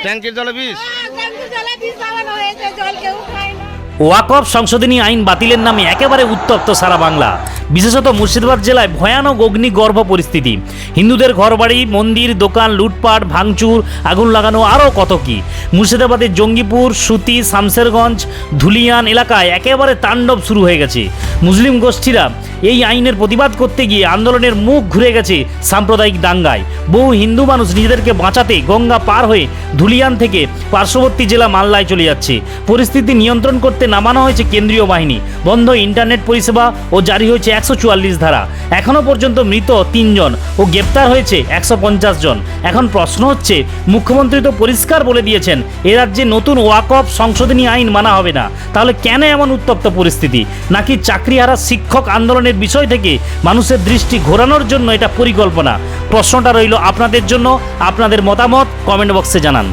ট্যাঙ্কের জলে বিষ। ওয়াকফ সংশোধনী আইন বাতিলের নামে একেবারে উত্তপ্ত সারা বাংলা, বিশেষত মুর্শিদাবাদ জেলায় ভয়ানক অগ্নিগর্ভ পরিস্থিতি। হিন্দুদের ঘরবাড়ি, মন্দির, দোকান লুটপাট, ভাঙচুর, আগুন লাগানো, আরও কত কি। মুর্শিদাবাদের জঙ্গিপুর, সুতি, শামসেরগঞ্জ, ধুলিয়ান এলাকায় একেবারে তাণ্ডব শুরু হয়ে গেছে। মুসলিম গোষ্ঠীরা এই আইনের প্রতিবাদ করতে গিয়ে আন্দোলনের মুখ ঘুরে গেছে সাম্প্রদায়িক দাঙ্গায়। বহু হিন্দু মানুষ নিজেদেরকে বাঁচাতে গঙ্গা পার হয়ে ধুলিয়ান থেকে পার্শ্ববর্তী জেলা মালদায় চলে যাচ্ছে। পরিস্থিতি নিয়ন্ত্রণ করতে নামানো হয়েছে কেন্দ্রীয় বাহিনী, বন্ধ ইন্টারনেট পরিষেবা ও জারি হয়েছে 144 ধারা। এখনও পর্যন্ত মৃত 3 জন ও গ্রেপ্তার হয়েছে 150 জন। এখন প্রশ্ন হচ্ছে, মুখ্যমন্ত্রী তো পরিষ্কার বলে দিয়েছেন এ রাজ্যে নতুন ওয়াকফ সংশোধনী আইন মানা হবে না, তাহলে কেন এমন উত্তপ্ত পরিস্থিতি? নাকি চাকরিহারা শিক্ষক আন্দোলনের বিষয় থেকে মানুষের দৃষ্টি ঘোরানোর জন্য এটা পরিকল্পনা? প্রশ্নটা রইল আপনাদের জন্য। আপনাদের মতামত কমেন্ট বক্সে জানান।